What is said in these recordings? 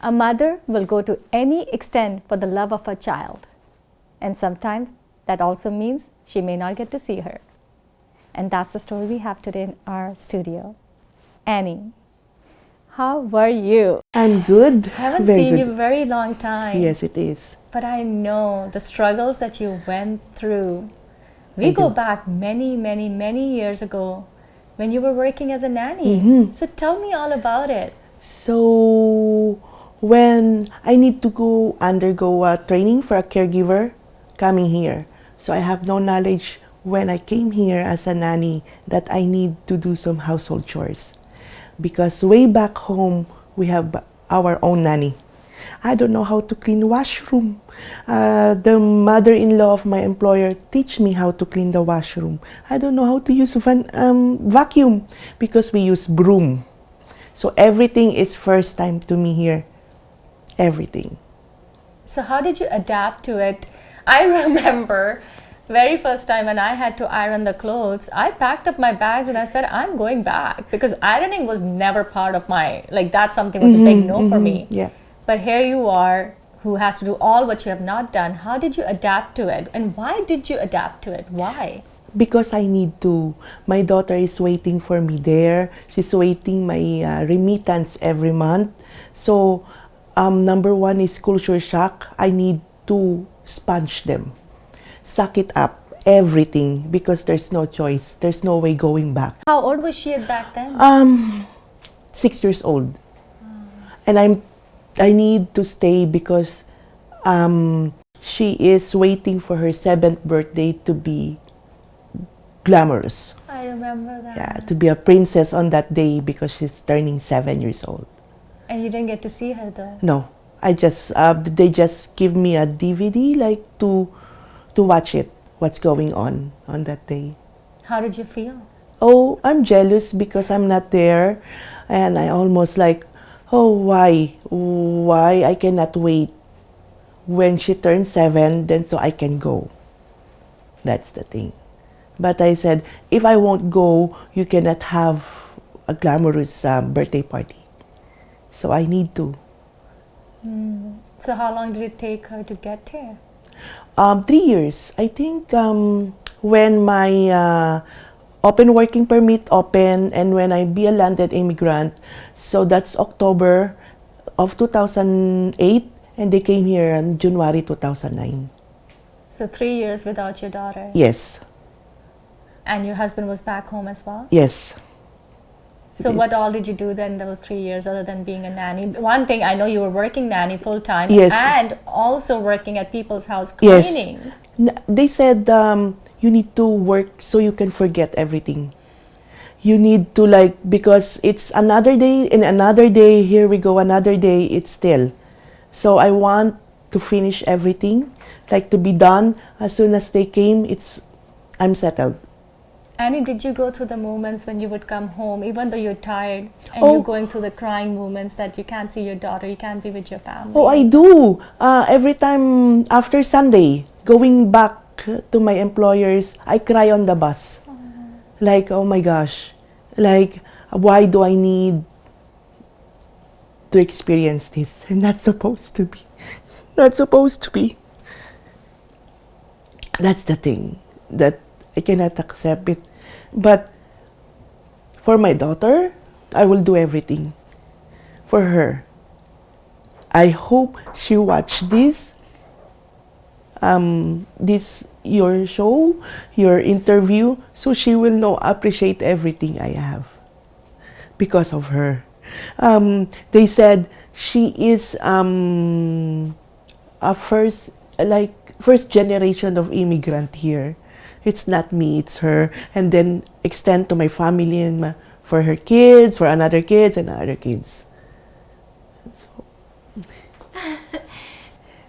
A mother will go to any extent for the love of her child. And sometimes that also means she may not get to see her. And that's the story we have today in our studio. Annie, how were you? I'm good. I haven't Very seen good. you very long time. Yes, it is. But I know the struggles that you went through. We I go do. back many, many, many years ago when you were working as a nanny. So tell me all about it. So, when I need to go undergo a training for a caregiver coming here, so I have no knowledge when I came here as a nanny that I need to do some household chores. Because way back home, we have our own nanny. I don't know how to clean washroom. The mother-in-law of my employer teach me how to clean the washroom. I don't know how to use vacuum because we use broom. So everything is first time to me here. Everything. So how did you adapt to it? I remember very first time when I had to iron the clothes, I packed up my bags and I said, I'm going back because ironing was never part of my, like that's something was a big no for me. Yeah. But here you are, who has to do all what you have not done. How did you adapt to it? And why did you adapt to it? Why? Because I need to. My daughter is waiting for me there. She's waiting my remittance every month. So, number one is culture shock. I need to sponge them. Suck it up, everything, because there's no choice. There's no way going back. How old was she back then? 6 years old. And I need to stay because she is waiting for her 7th birthday to be glamorous. I remember that. Yeah, to be a princess on that day because she's turning 7 years old. And you didn't get to see her though? No, I just they just give me a DVD like to watch it. What's going on that day? How did you feel? Oh, I'm jealous because I'm not there, and I almost like, oh, why I cannot wait when she turns 7, then so I can go. That's the thing. But I said, if I won't go, you cannot have a glamorous birthday party. So I need to. So how long did it take her to get here? 3 years. I think when my open working permit open and when I be a landed immigrant, so that's October of 2008 and they came here in January 2009. So 3 years without your daughter? Yes. And your husband was back home as well? Yes. So Yes. what all did you do then those 3 years other than being a nanny? One thing, I know you were working nanny full time Yes. and also working at people's house Yes. cleaning. They said you need to work so you can forget everything. You need to like, because it's another day and another day, here we go, another day, it's still. So I want to finish everything, like to be done. As soon as they came, I'm settled. Annie, did you go through the moments when you would come home, even though you're tired, and Oh. you're going through the crying moments that you can't see your daughter, you can't be with your family? Oh, I do. Every time after Sunday, going back to my employers, I cry on the bus. Like, oh my gosh, like, why do I need to experience this? And not supposed to be. Not supposed to be. That's the thing that I cannot accept it. But for my daughter, I will do everything for her. I hope she watch this your show, your interview, so she will know appreciate everything I have because of her. They said she is a first generation of immigrant here. It's not me, it's her, and then extend to my family and for her kids, for another kids and other kids.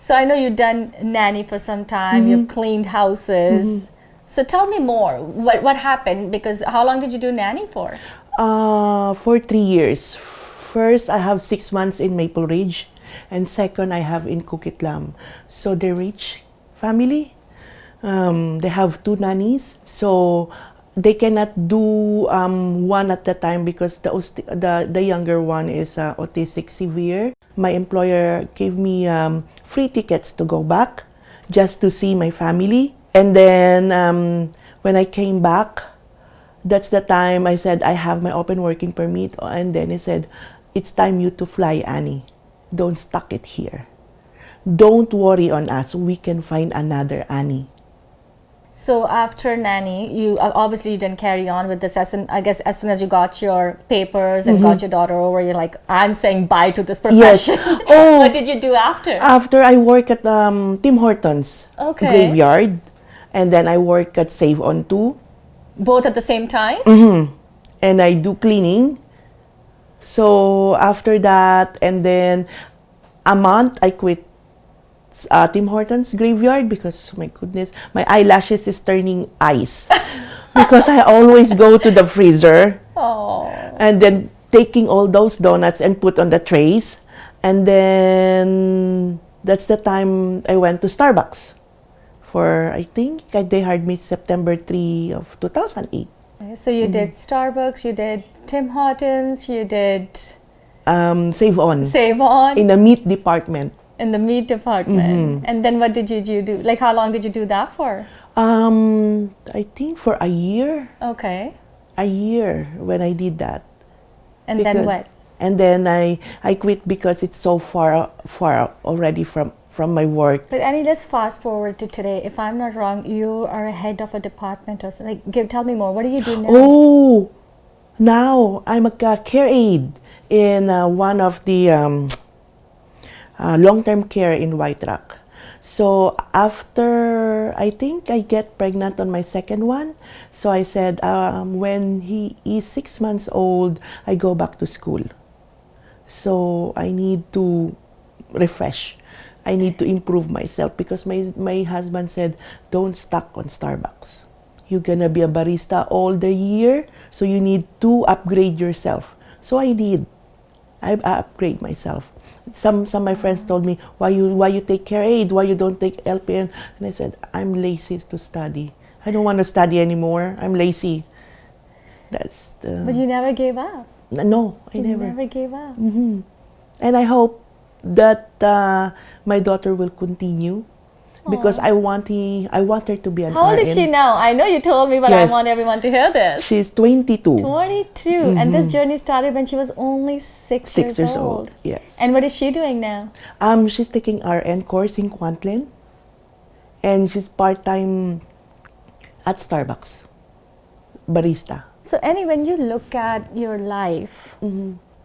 So I know you've done nanny for some time, you've cleaned houses. So tell me more, what happened? Because how long did you do nanny for? For 3 years. First, I have 6 months in Maple Ridge, and second, I have in Coquitlam. So the rich family, they have 2 nannies. So they cannot do one at a time because the younger one is autistic severe. My employer gave me free tickets to go back just to see my family. And then when I came back, that's the time I said I have my open working permit. And then he said, it's time you to fly, Annie. Don't stuck it here. Don't worry on us. We can find another Annie. So after nanny, you obviously you didn't carry on with this. I guess as soon as you got your papers and got your daughter over, you're like, I'm saying bye to this profession. Yes. Oh, what did you do after? After I work at Tim Hortons graveyard, and then I work at Save On too. Both at the same time? Mm-hmm. And I do cleaning. So after that, and then a month, I quit Tim Hortons graveyard because, my goodness, my eyelashes is turning ice. Because I always go to the freezer. Oh. And then taking all those donuts and put on the trays. And then that's the time I went to Starbucks. For, I think, they hired me September 3 of 2008. So you did Starbucks, you did Tim Hortons, you did... Save On. Save On. In the meat department. In the meat department. And then what did you do? Like, how long did you do that for? I think for a year. Okay. A year when I did that. And then what? And then I quit because it's so far already from my work. But Annie, let's fast forward to today. If I'm not wrong, you are a head of a department or something. Like, tell me more. What do you do now? Oh, now I'm a care aide in one of the long-term care in White Rock. So after, I think I get pregnant on my second one. So I said, when he is 6 months old, I go back to school. So I need to refresh. I need to improve myself because my husband said, don't stuck on Starbucks. You're gonna be a barista all the year, so you need to upgrade yourself. So I upgrade myself. Some of my friends told me, why you take care aid, why you don't take LPN? And I said, I'm lazy to study. I don't want to study anymore. I'm lazy. But you never gave up. No, I You never. never gave up. Mm-hmm. And I hope that my daughter will continue because I want her to be an How old RN. is she now? I know you told me, but Yes. I want everyone to hear this. She's 22. 22. And this journey started when she was only 6 6 years old. Yes. And what is she doing now? She's taking RN course in Kwantlen, and she's part-time at Starbucks, barista. So Annie, when you look at your life,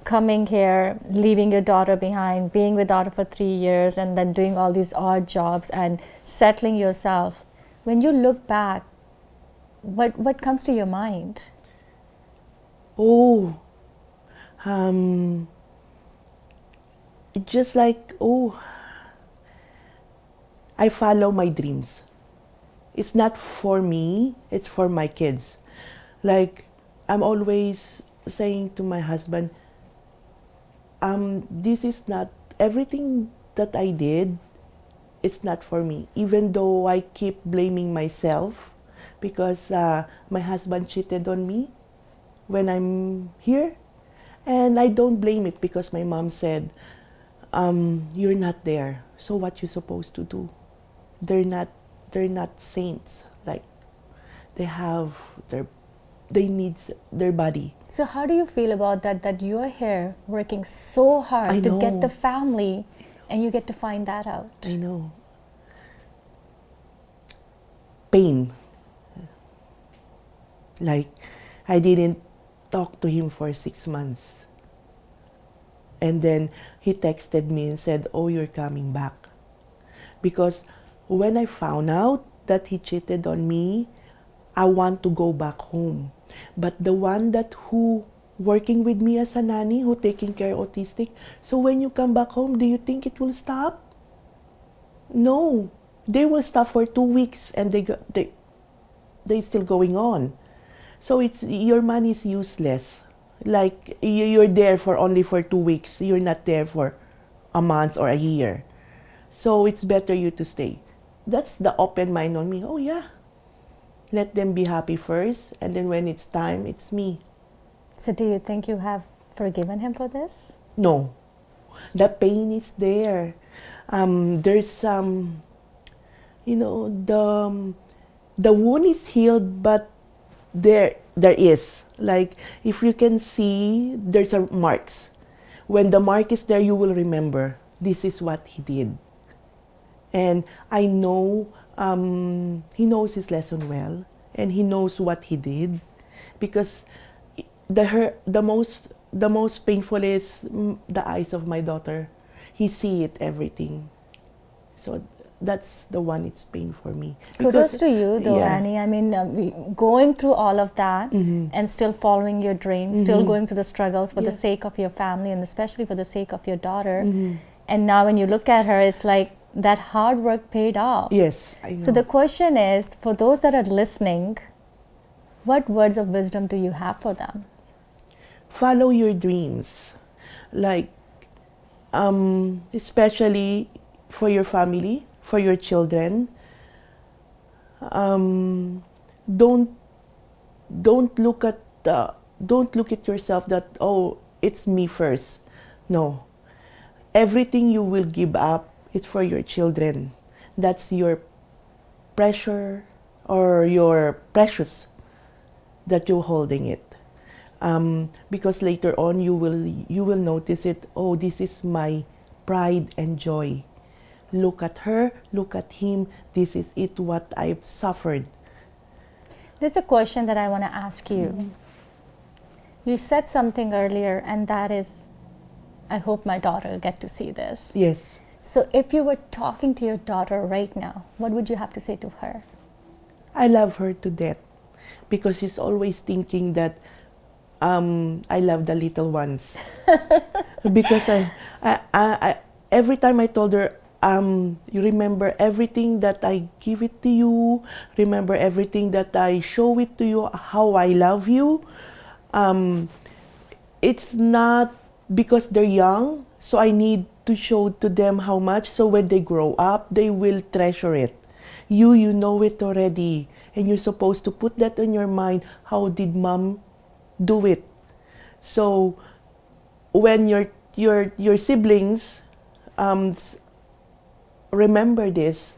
coming here, leaving your daughter behind, being with daughter for 3 years, and then doing all these odd jobs and settling yourself, when you look back, what comes to your mind? Oh, it's just like, I follow my dreams. It's not for me, it's for my kids. Like, I'm always saying to my husband, this is not, everything that I did, it's not for me. Even though I keep blaming myself because my husband cheated on me when I'm here. And I don't blame it because my mom said, you're not there, so what you supposed to do? They're not saints. Like, they need their body. So how do you feel about that you are here working so hard to get the family and you get to find that out? I know. Pain. Like, I didn't talk to him for 6 months. And then he texted me and said, oh, you're coming back. Because when I found out that he cheated on me, I want to go back home. But the one who working with me as a nanny, who taking care of autistic, so when you come back home, do you think it will stop? No. They will stop for 2 weeks and they still going on. So your money is useless. Like, you're there only for 2 weeks. You're not there for a month or a year. So it's better you to stay. That's the open mind on me. Oh yeah. Let them be happy first, and then when it's time, it's me. So do you think you have forgiven him for this? No, the pain is there. There's some, the wound is healed, but there is, like, if you can see, there's a marks. When the mark is there, you will remember this is what he did. And I know he knows his lesson well, and he knows what he did, because the most painful is the eyes of my daughter. He see it everything, so that's the one it's pain for me. Kudos to you though, yeah. Annie. I mean, going through all of that and still following your dreams, still going through the struggles for the sake of your family and especially for the sake of your daughter. And now when you look at her, it's like that hard work paid off. Yes, I know. So the question is, for those that are listening, what words of wisdom do you have for them? Follow your dreams, like especially for your family, for your children. Don't look at yourself that, oh, it's me first. No, everything you will give up is for your children. That's your pressure or your precious that you're holding it. Because later on you will notice it. Oh, this is my pride and joy. Look at her, look at him. This is it, what I've suffered. There's a question that I want to ask you. You said something earlier, and that is, I hope my daughter will get to see this. Yes. So if you were talking to your daughter right now, what would you have to say to her? I love her to death, because she's always thinking that I love the little ones. Because I every time I told her, you remember everything that I give it to you, remember everything that I show it to you, how I love you. It's not because they're young, so I need to show to them how much, so when they grow up, they will treasure it. You know it already, and you're supposed to put that in your mind. How did mom do it? So when your siblings remember this,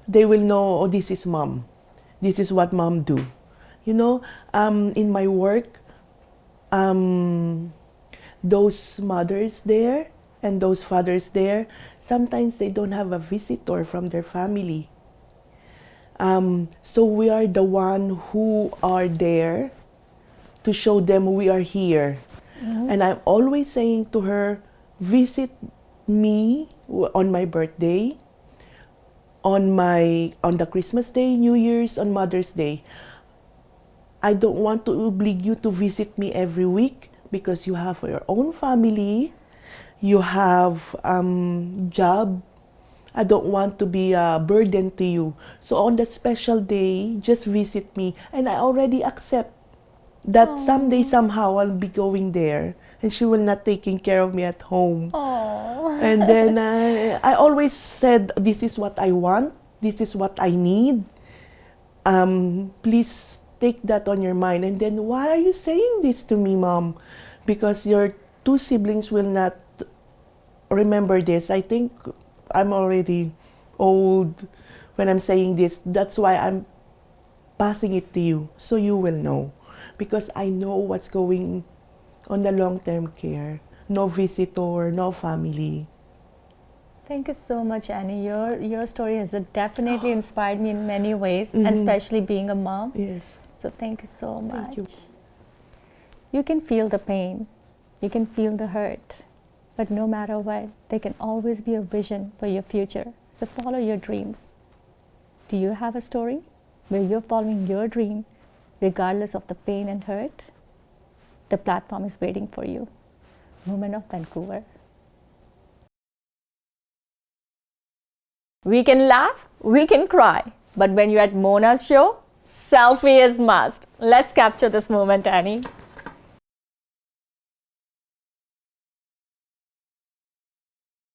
they will know, oh, this is mom. This is what mom do. In my work, those mothers there and those fathers there, sometimes they don't have a visitor from their family. So we are the one who are there to show them we are here. And I'm always saying to her, visit me on my birthday, on the Christmas Day, New Year's, on Mother's Day. I don't want to oblige you to visit me every week, because you have your own family, you have job. I don't want to be a burden to you. So on that special day, just visit me. And I already accept that someday, somehow, I'll be going there, and she will not taking care of me at home. Aww. And then I always said, this is what I want, this is what I need. Please take that on your mind. And then, why are you saying this to me, Mom? Because your two siblings will not remember this. I think I'm already old when I'm saying this. That's why I'm passing it to you, so you will know. Because I know what's going on the long-term care. No visitor, no family. Thank you so much, Annie. Your story has definitely inspired me in many ways, and especially being a mom. Yes. So thank you so much. Thank you. You can feel the pain, you can feel the hurt, but no matter what, there can always be a vision for your future. So follow your dreams. Do you have a story where you're following your dream regardless of the pain and hurt? The platform is waiting for you. Women of Vancouver. We can laugh, we can cry, but when you're at Mona's show, selfie is must. Let's capture this moment, Annie.